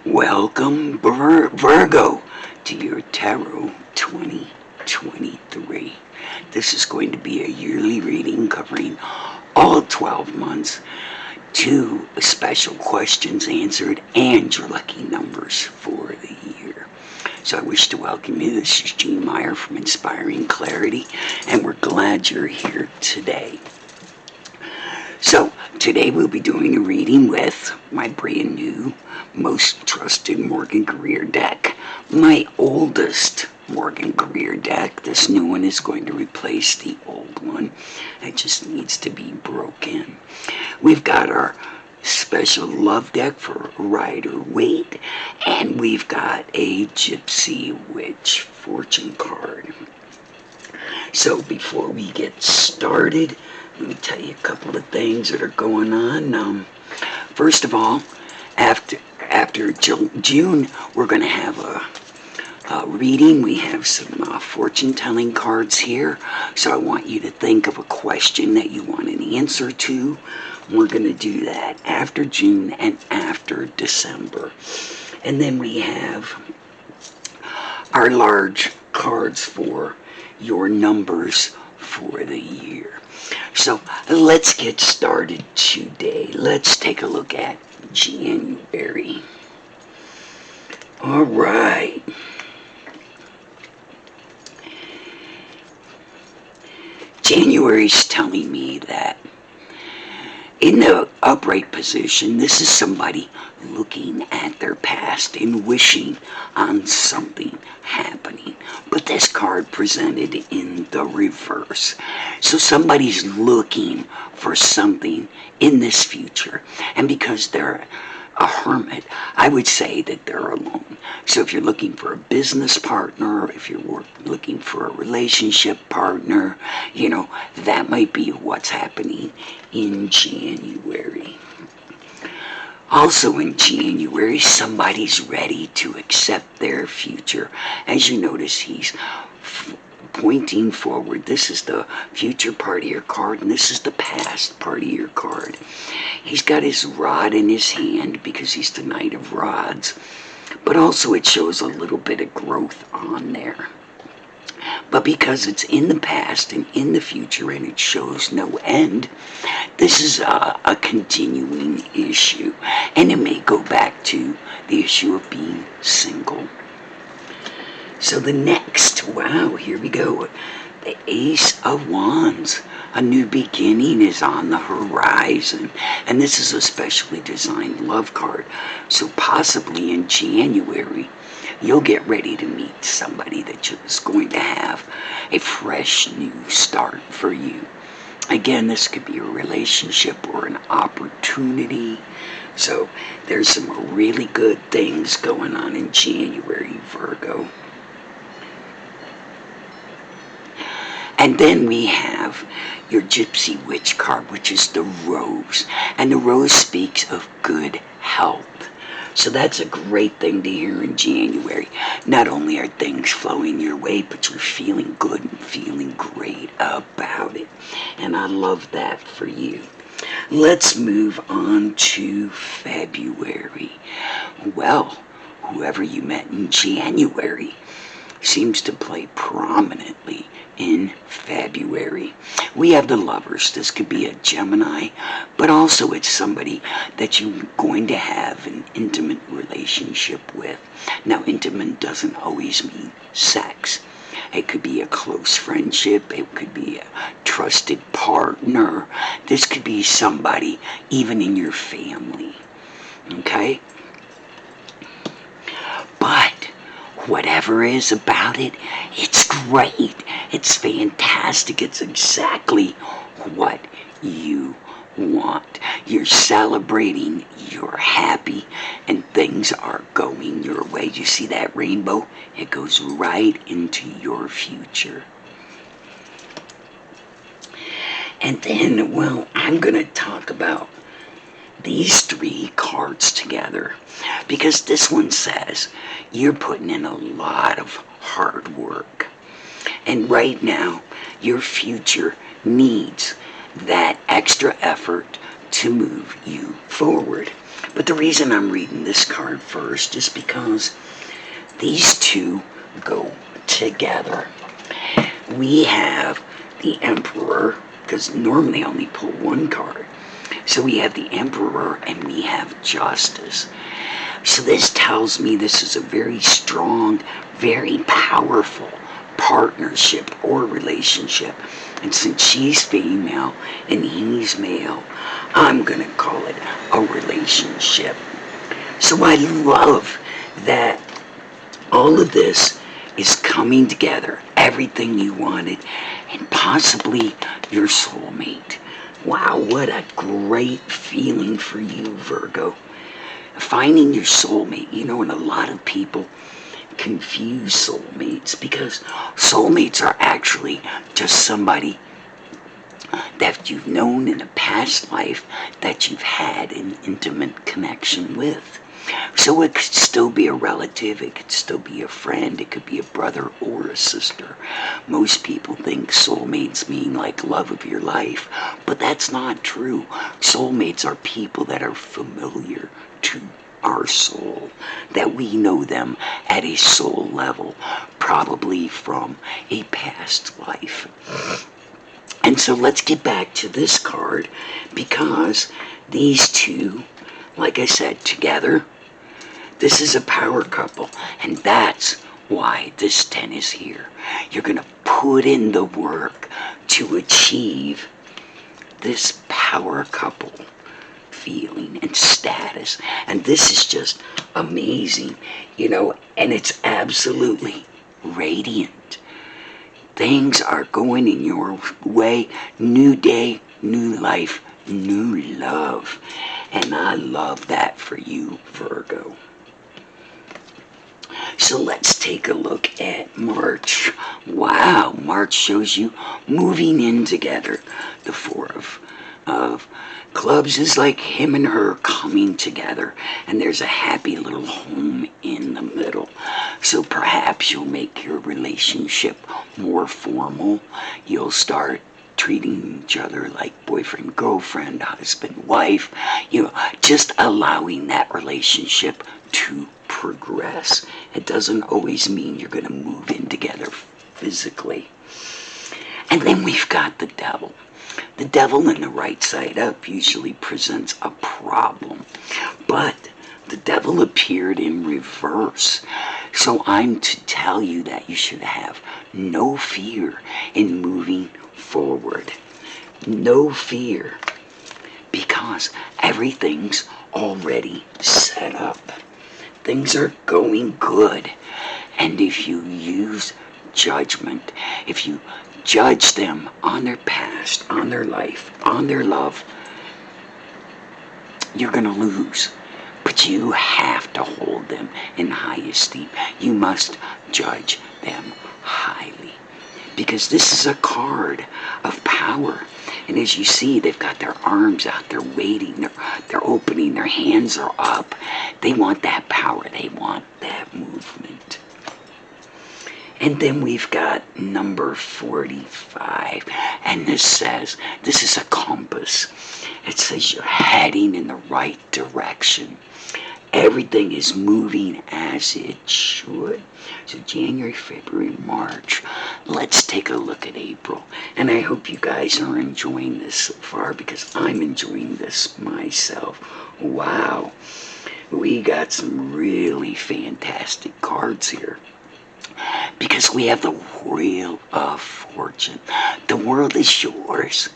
Welcome, Virgo, to your Tarot 2023. This is going to be a yearly reading covering all 12 months, 2 special questions answered, and your lucky numbers for the year. So I wish to welcome you. This is Jean Meyer from Inspiring Clarity, and we're glad you're here today. So today we'll be doing a reading with my brand new, most trusted Morgan Career deck, my oldest Morgan Career deck. This new one is going to replace the old one. It just needs to be broken. We've got our special love deck for Rider-Waite, and we've got a Gypsy Witch fortune card. So before we get started, let me tell you a couple of things that are going on. First of all, after June, we're going to have a reading. We have some fortune-telling cards here. So I want you to think of a question that you want an answer to. We're going to do that after June and after December. And then we have our large cards for your numbers for the year. So let's get started today. Let's take a look at January. All right. January's telling me that in the upright position, this is somebody looking at their past and wishing on something happening. But this card presented in the reverse. So somebody's looking for something in this future. And because they're a hermit, I would say that they're alone. So if you're looking for a business partner, if you're looking for a relationship partner, that might be what's happening in January. Also in January, somebody's ready to accept their future. As you notice, he's pointing forward. This is the future part of your card, and this is the past part of your card. He's got his rod in his hand because he's the Knight of Rods, but also it shows a little bit of growth on there. But because it's in the past and in the future and it shows no end, this is a continuing issue. And it may go back to the issue of being single. So the next, wow, here we go. The Ace of Wands. A new beginning is on the horizon. And this is a specially designed love card. So possibly in January, you'll get ready to meet somebody that is going to have a fresh new start for you. Again, this could be a relationship or an opportunity. So there's some really good things going on in January, Virgo. And then we have your Gypsy Witch card, which is the Rose. And the Rose speaks of good health. So that's a great thing to hear in January. Not only are things flowing your way, but you're feeling good and feeling great about it. And I love that for you. Let's move on to February. Well, whoever you met in January seems to play prominently in February. We have the Lovers. This could be a Gemini, but also it's somebody that you're going to have an intimate relationship with. Now, intimate doesn't always mean sex. It could be a close friendship. It could be a trusted partner. This could be somebody even in your family. Okay? But whatever is about it, it's great. It's fantastic. It's exactly what you want. You're celebrating, you're happy, and things are going your way. You see that rainbow? It goes right into your future. And then, well, I'm going to talk about these 3 cards together because this one says you're putting in a lot of hard work. And right now, your future needs that extra effort to move you forward. But the reason I'm reading this card first is because these two go together. We have the Emperor, because normally I only pull one card. So we have the Emperor and we have Justice. So this tells me this is a very strong, very powerful partnership or relationship. And since she's female and he's male, I'm going to call it a relationship. So I love that all of this is coming together, everything you wanted, and possibly your soulmate. Wow, what a great feeling for you, Virgo. Finding your soulmate, and a lot of people confuse soulmates because soulmates are actually just somebody that you've known in a past life that you've had an intimate connection with. So it could still be a relative, it could still be a friend, it could be a brother or a sister. Most people think soulmates mean like love of your life, but that's not true. Soulmates are people that are familiar to our soul, that we know them at a soul level, probably from a past life. And so let's get back to this card, because these two, like I said, together, this is a power couple, and that's why this 10 is here. You're going to put in the work to achieve this power couple feeling and status. And this is just amazing, and it's absolutely radiant. Things are going in your way. New day, new life, new love. And I love that for you, Virgo. So let's take a look at March. Wow, March shows you moving in together. The Four of Clubs is like him and her coming together, and there's a happy little home in the middle. So perhaps you'll make your relationship more formal. You'll start treating each other like boyfriend, girlfriend, husband, wife, just allowing that relationship to progress. It doesn't always mean you're going to move in together physically. And then we've got the Devil. The Devil in the right side up usually presents a problem, but the Devil appeared in reverse. So I'm to tell you that you should have no fear in moving forward. No fear, because everything's already set up. Things are going good. And if you use judgment, if you judge them on their past, on their life, on their love, you're going to lose. But you have to hold them in high esteem. You must judge them highly, because this is a card of power. And as you see, they've got their arms out, they're waiting, they're opening, their hands are up. They want that power, they want that movement. And then we've got number 45, and this says, this is a compass. It says you're heading in the right direction. Everything is moving as it should. So January, February, March. Let's take a look at April. And I hope you guys are enjoying this so far, because I'm enjoying this myself. Wow. We got some really fantastic cards here, because we have the Wheel of Fortune. The world is yours.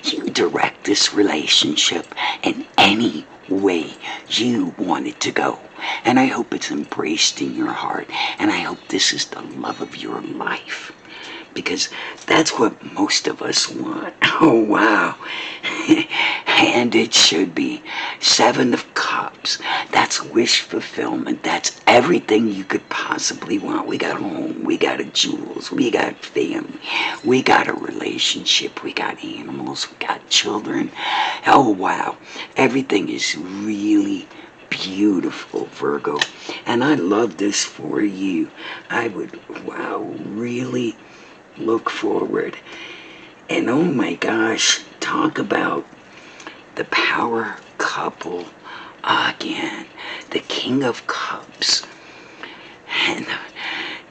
You direct this relationship in any way you want it to go. And I hope it's embraced in your heart. And I hope this is the love of your life, because that's what most of us want. Oh, wow. And it should be. 7 of Cups. That's wish fulfillment. That's everything you could possibly want. We got a home. We got a jewels. We got family. We got a relationship. We got animals. We got children. Oh, wow. Everything is really beautiful, Virgo. And I love this for you. I would, really look forward. And oh my gosh, talk about the power couple again, the King of Cups and the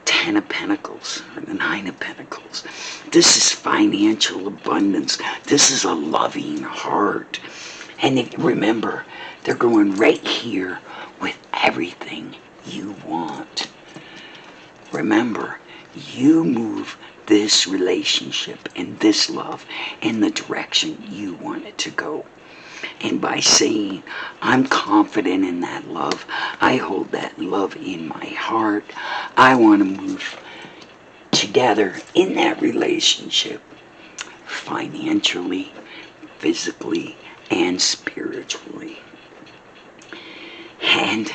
Ten of Pentacles and the Nine of Pentacles. This is financial abundance. This is a loving heart. And remember, they're going right here with everything you want. Remember, you move this relationship and this love in the direction you want it to go. And by saying, I'm confident in that love, I hold that love in my heart, I want to move together in that relationship, financially, physically, and spiritually. And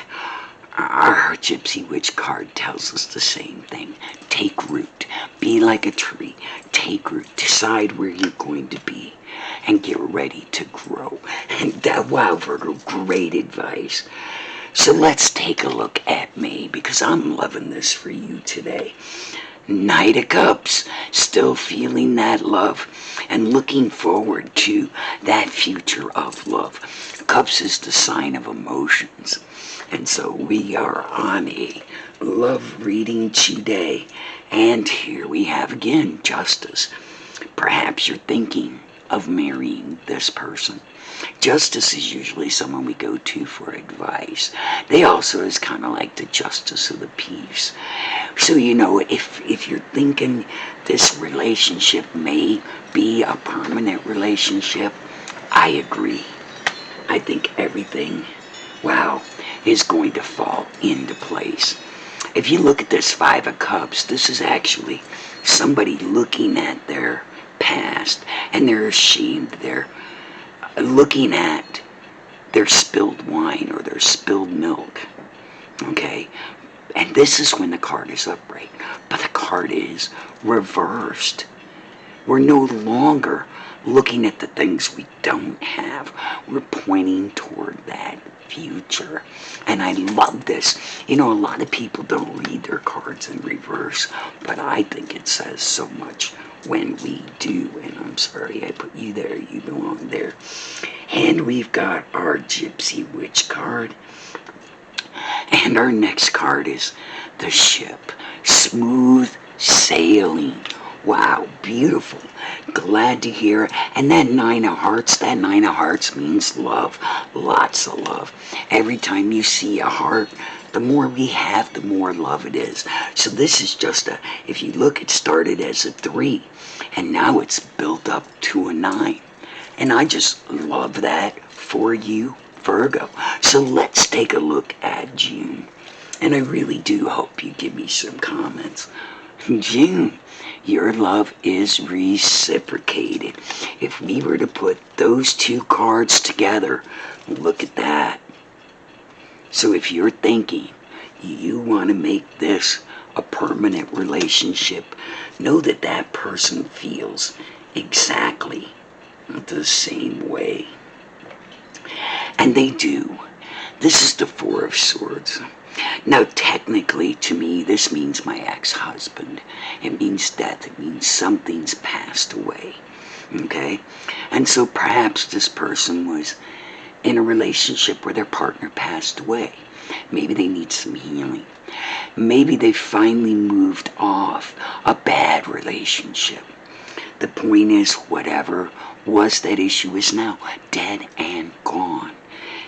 our Gypsy Witch card tells us the same thing. Take root. Be like a tree. Take root. Decide where you're going to be and get ready to grow. And that, wow, Virgo, great advice. So let's take a look at me, because I'm loving this for you today. Knight of Cups, still feeling that love and looking forward to that future of love. Cups is the sign of emotions. And so we are on a love reading today. And here we have again Justice. Perhaps you're thinking of marrying this person. Justice is usually someone we go to for advice. They also is kind of like the justice of the peace. So, you know, if you're thinking this relationship may be a permanent relationship, I agree. I think everything, wow, is going to fall into place. If you look at this Five of Cups, this is actually somebody looking at their past and they're ashamed. They're looking at their spilled wine or their spilled milk. Okay? And this is when the card is upright. But the card is reversed. We're no longer looking at the things we don't have. We're pointing toward that future. And I love this. You know, a lot of people don't read their cards in reverse, but I think it says so much when we do. And I'm sorry I put you there. You belong there. And we've got our Gypsy Witch card. And our next card is the Ship. Smooth sailing. Wow, beautiful. Glad to hear. And that Nine of Hearts means love. Lots of love. Every time you see a heart, the more we have, the more love it is. So this is just if you look, it started as a 3, and now it's built up to a 9. And I just love that for you, Virgo. So let's take a look at June. And I really do hope you give me some comments. June, your love is reciprocated. If we were to put those two cards together, look at that. So if you're thinking you want to make this a permanent relationship, know that that person feels exactly the same way. And they do. This is the Four of Swords. Now, technically, to me, this means my ex-husband. It means death. It means something's passed away. Okay? And so perhaps this person was in a relationship where their partner passed away. Maybe they need some healing. Maybe they finally moved off a bad relationship. The point is, whatever was that issue is now dead and gone.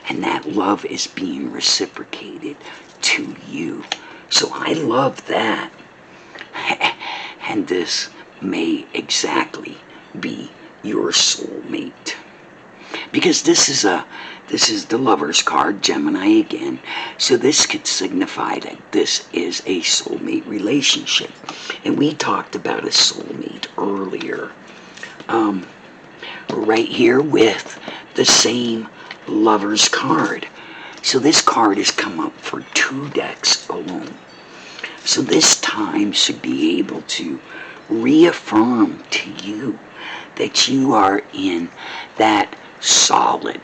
And that love is being reciprocated to you. So I love that. And this may exactly be your soulmate. Because this is the Lover's card, Gemini again. So this could signify that this is a soulmate relationship. And we talked about a soulmate earlier. Right here with the same Lover's card. So this card has come up for 2 decks alone. So this time should be able to reaffirm to you that you are in that solid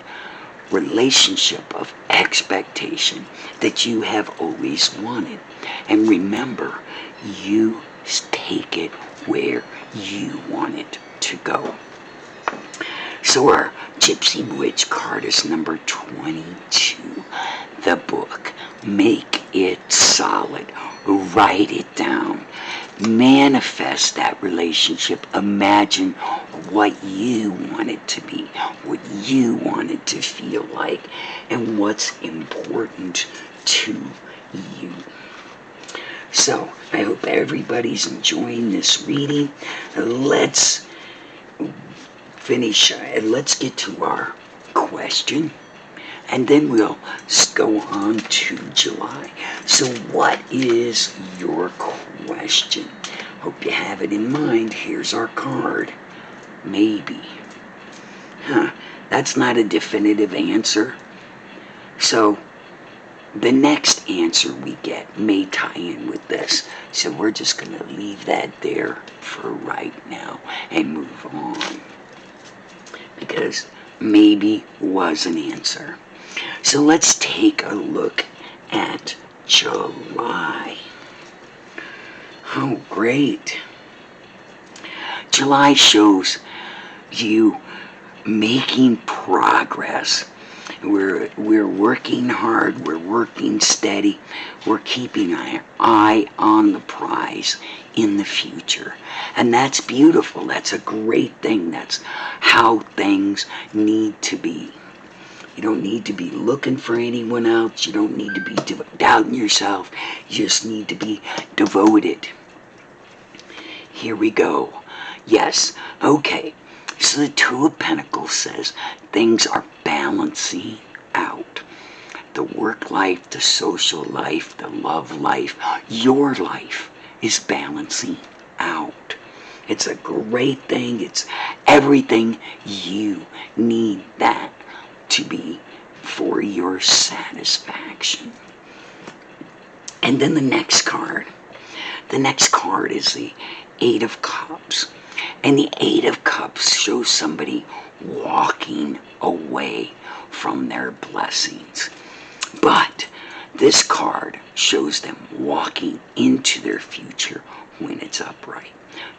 relationship of expectation that you have always wanted. And remember, you take it where you want it to go. So our Gypsy Witch card is number 22. The book. Make it solid. Write it down. Manifest that relationship. Imagine what you want it to be, what you want it to feel like, and what's important to you. So, I hope everybody's enjoying this reading. Let's finish, let's get to our question, and then we'll go on to July. So what is your question? Hope you have it in mind. Here's our card. Maybe. That's not a definitive answer. So the next answer we get may tie in with this. So we're just going to leave that there for right now and move on, because maybe was an answer. So let's take a look at July. Oh, great. July shows you making progress. We're working hard, we're working steady, we're keeping an eye on the prize in the future. And that's beautiful. That's a great thing. That's how things need to be. You don't need to be looking for anyone else. You don't need to be doubting yourself. You just need to be devoted. Here we go. Yes, okay. So the Two of Pentacles says things are balancing out. The work life, the social life, the love life, your life is balancing out. It's a great thing. It's everything you need that to be for your satisfaction. And then the next card. The next card is the Eight of Cups. And the Eight of Cups shows somebody walking away from their blessings. But this card shows them walking into their future when it's upright.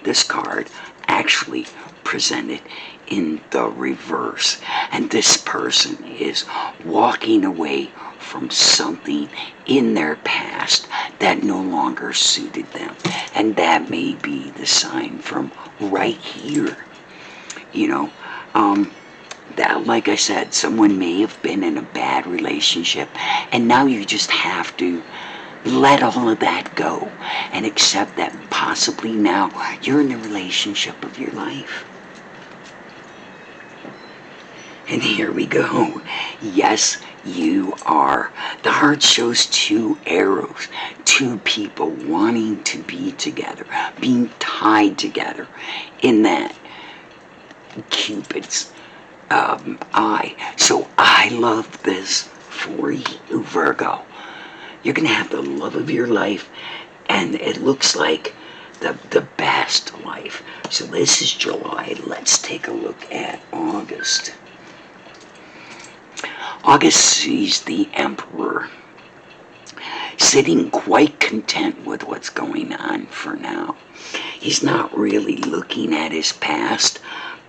This card actually presented in the reverse. And this person is walking away from something in their past that no longer suited them. And that may be the sign from right here. You know, that, like I said, someone may have been in a bad relationship, and now you just have to let all of that go and accept that possibly now you're in the relationship of your life. And here we go. Yes, you are. The heart shows two arrows, two people wanting to be together, being tied together in that Cupid's eye. So I love this for you, Virgo. You're going to have the love of your life, and it looks like the best life. So this is July. Let's take a look at August. August sees the Emperor sitting quite content with what's going on for now. He's not really looking at his past,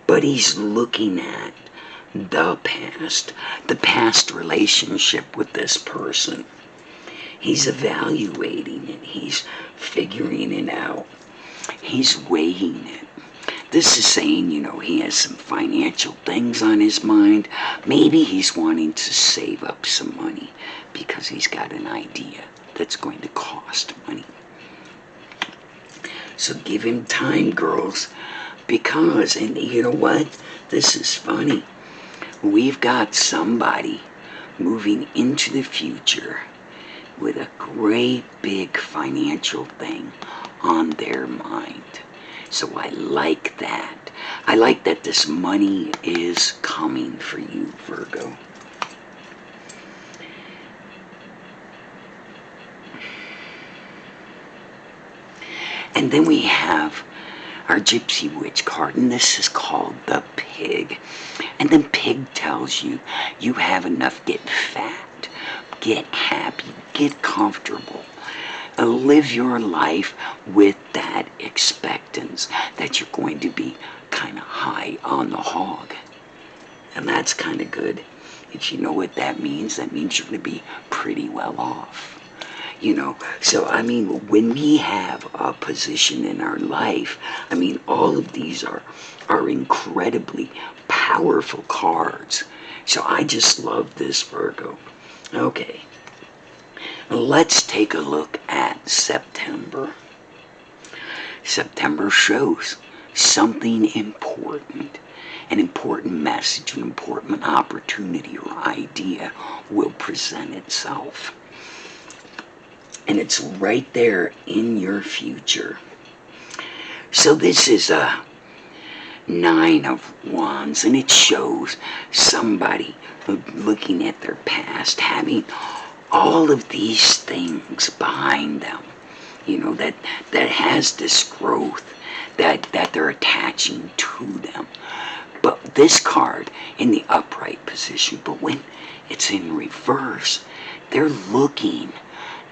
but he's looking at the past relationship with this person. He's evaluating it. He's figuring it out. He's weighing it. This is saying, you know, he has some financial things on his mind. Maybe he's wanting to save up some money because he's got an idea that's going to cost money. So give him time, girls, because, and you know what? This is funny. We've got somebody moving into the future with a great big financial thing on their mind. So I like that. I like that this money is coming for you, Virgo. And then we have our Gypsy Witch card, and this is called the Pig. And the Pig tells you you have enough. Get fat, get happy, get comfortable. Live your life with that expectance that you're going to be kind of high on the hog. And that's kind of good. If you know what that means you're going to be pretty well off. So I mean, when we have a position in our life, I mean, all of these are incredibly powerful cards. So I just love this, Virgo. Okay, let's take a look at September. September shows something important. An important message, an important opportunity or idea will present itself. And it's right there in your future. So this is a 9 of Wands, and it shows somebody looking at their past, having all of these things behind them, that has this growth that they're attaching to them. But this card in the upright position, but when it's in reverse, they're looking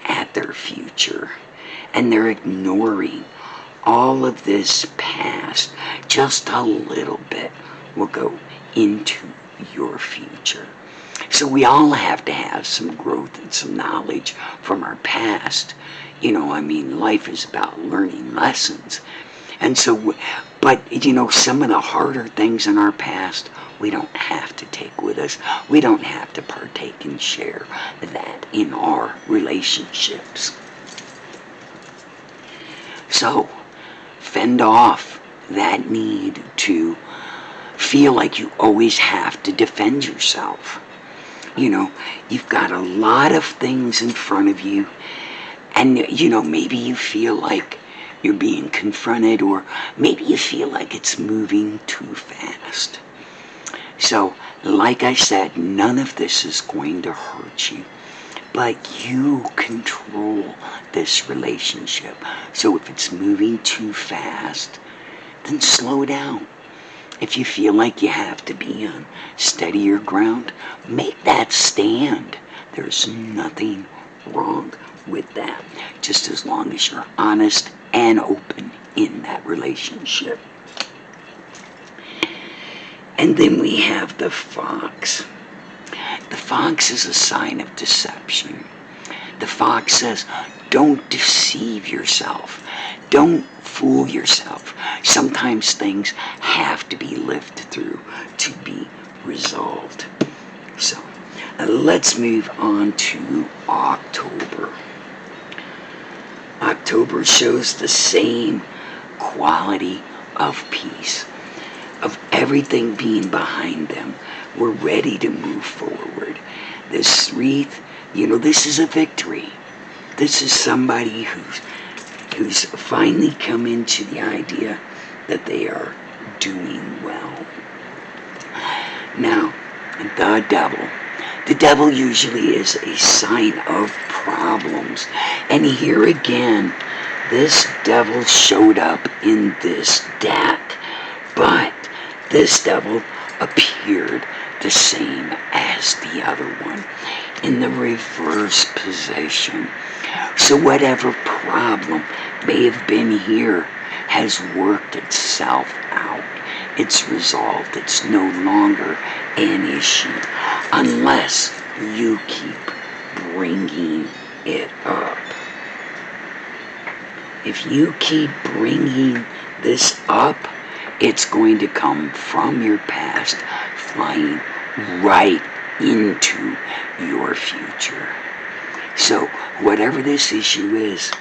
at their future and they're ignoring all of this past. Just a little bit will go into your future. So we all have to have some growth and some knowledge from our past. Life is about learning lessons. And so, but some of the harder things in our past, we don't have to take with us. We don't have to partake and share that in our relationships. So, fend off that need to feel like you always have to defend yourself. You've got a lot of things in front of you, and maybe you feel like you're being confronted, or maybe you feel like it's moving too fast. So, like I said, none of this is going to hurt you, but you control this relationship. So if it's moving too fast, then slow down. If you feel like you have to be on steadier ground, make that stand. There's nothing wrong with that, just as long as you're honest and open in that relationship. And then we have the fox. The fox is a sign of deception. The fox says, don't deceive yourself. Don't fool yourself. Sometimes things have to be lived through to be resolved. So, let's move on to October. October shows the same quality of peace, of everything being behind them. We're ready to move forward. This wreath, this is a victory. This is somebody who's finally come into the idea that they are doing well. Now, the devil. The devil usually is a sign of problems. And here again, this devil showed up in this deck. But this devil appeared the same as the other one in the reverse position. So whatever problem may have been here has worked itself out. It's resolved. It's no longer an issue unless you keep bringing it up. If you keep bringing this up, it's going to come from your past, flying right into your future. So, whatever this issue is,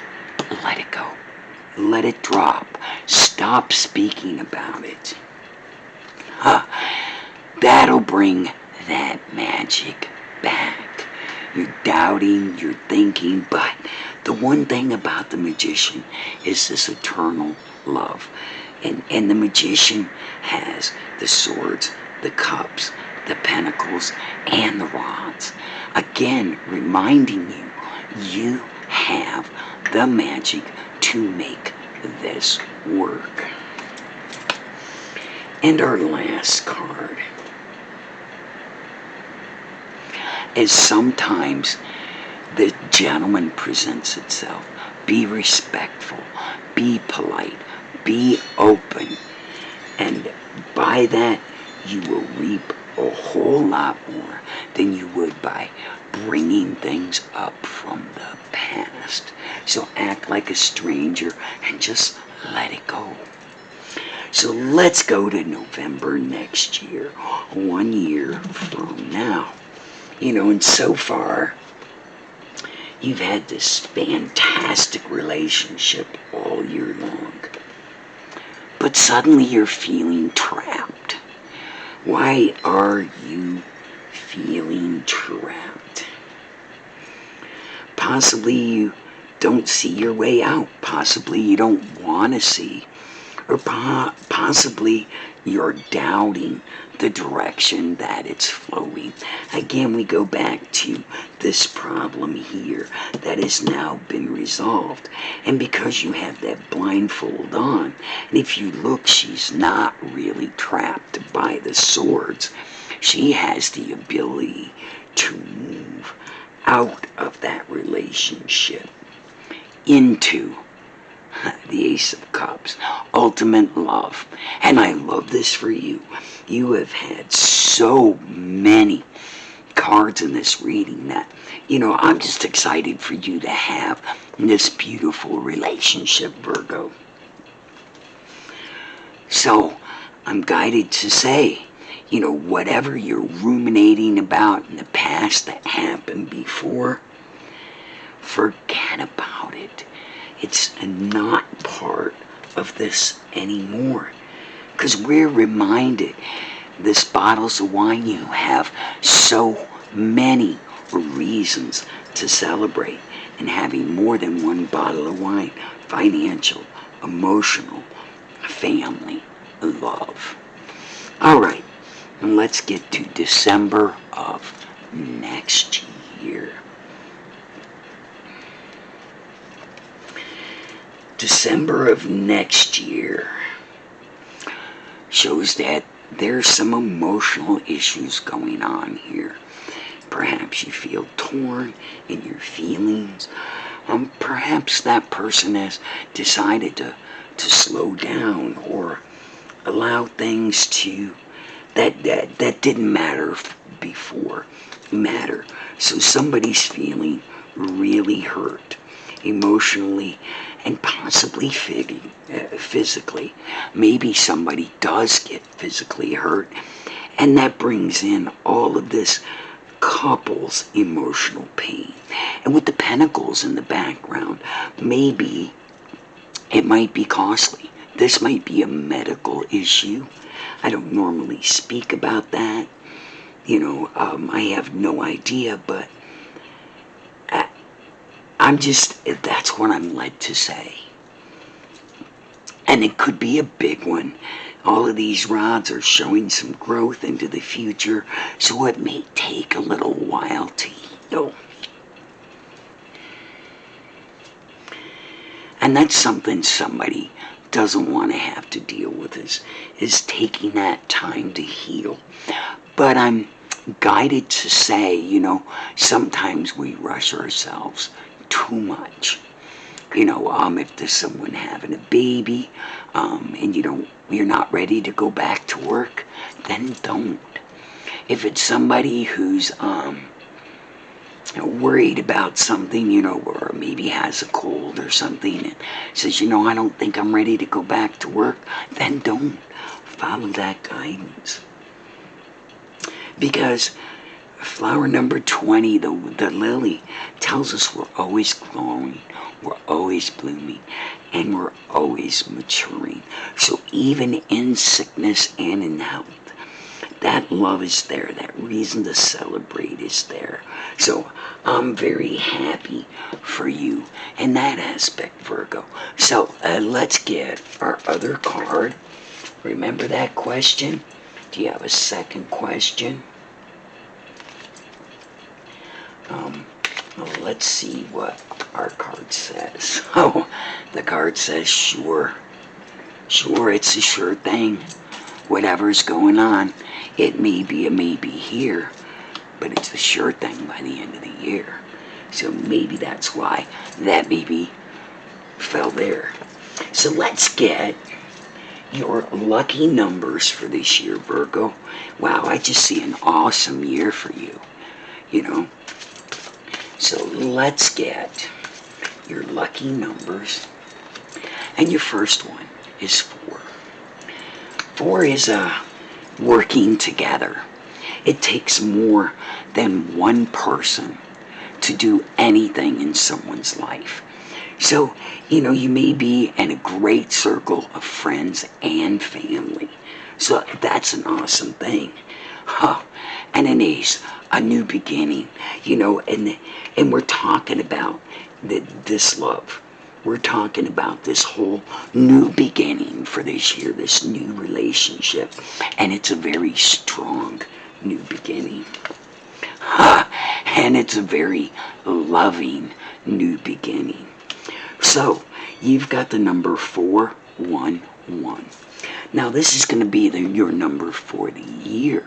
let it go. Let it drop. Stop speaking about it. That'll bring that magic back. You're doubting, you're thinking, but the one thing about the magician is this eternal love. And the magician has the swords, the cups, the pentacles, and the rods. Again, reminding you, you have the magic to make this work. And our last card is sometimes the gentleman presents itself. Be respectful, be polite, be open, and by that you will reap a whole lot more than you would by bringing things up from the past. So act like a stranger and just let it go. So let's go to November next year, 1 year from now. And so far, you've had this fantastic relationship all year long. But suddenly you're feeling trapped. Why are you feeling trapped? Possibly you don't see your way out. Possibly you don't want to see. Or possibly you're doubting the direction that it's flowing. Again, we go back to this problem here that has now been resolved. And because you have that blindfold on, and if you look, she's not really trapped by the swords. She has the ability to move out of that relationship into the Ace of Cups, ultimate love. And I love this for you. You have had so many cards in this reading that, I'm just excited for you to have this beautiful relationship, Virgo. So I'm guided to say, whatever you're ruminating about in the past that happened before, forget about it. It's not part of this anymore. Because we're reminded, this bottles of wine, you have so many reasons to celebrate. And having more than one bottle of wine, financial, emotional, family, love. All right, and let's get to December of next year. December of next year shows that there's some emotional issues going on here. Perhaps you feel torn in your feelings. Perhaps that person has decided to slow down or allow things to that didn't matter before matter. So somebody's feeling really hurt emotionally and possibly physically. Maybe somebody does get physically hurt, and that brings in all of this couple's emotional pain. And with the pentacles in the background, maybe it might be costly. This might be a medical issue. I don't normally speak about that. I have no idea, but that's what I'm led to say. And it could be a big one. All of these rods are showing some growth into the future, so it may take a little while to heal. And that's something somebody doesn't want to have to deal with, is taking that time to heal. But I'm guided to say, sometimes we rush ourselves too much. If there's someone having a baby, and you're not ready to go back to work, then don't. If it's somebody who's worried about something, or maybe has a cold or something, and says, I don't think I'm ready to go back to work, then don't follow that guidance. Because flower number 20, the lily, tells us we're always glowing, we're always blooming, and we're always maturing. So even in sickness and in health, that love is there, that reason to celebrate is there. So I'm very happy for you in that aspect, Virgo. So let's get our other card. Remember that question? Do you have a second question? Well, let's see what our card says. Oh, the card says sure. Sure, it's a sure thing. Whatever's going on, it may be a maybe here, but it's a sure thing by the end of the year. So maybe that's why that maybe fell there. So let's get, your lucky numbers for this year, Virgo. Wow, I just see an awesome year for you, you know. So let's get your lucky numbers. And your first one is 4. 4 is working together. It takes more than one person to do anything in someone's life. So, you may be in a great circle of friends and family. So that's an awesome thing. And an ace, a new beginning, and we're talking about this love. We're talking about this whole new beginning for this year, this new relationship. And it's a very strong new beginning. And it's a very loving new beginning. So, you've got the number 411. Now, this is going to be your number for the year.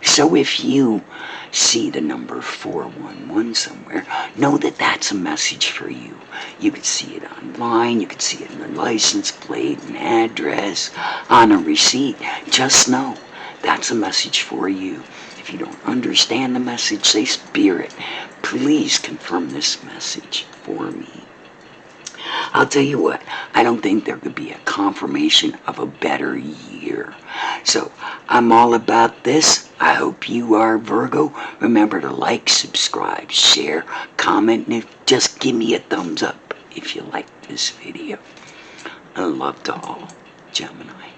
So, if you see the number 411 somewhere, know that that's a message for you. You could see it online, you could see it in the license plate, an address, on a receipt. Just know that's a message for you. If you don't understand the message, say, Spirit, please confirm this message for me. I'll tell you what, I don't think there could be a confirmation of a better year. So, I'm all about this. I hope you are, Virgo. Remember to like, subscribe, share, comment, and just give me a thumbs up if you like this video. And love to all, Gemini.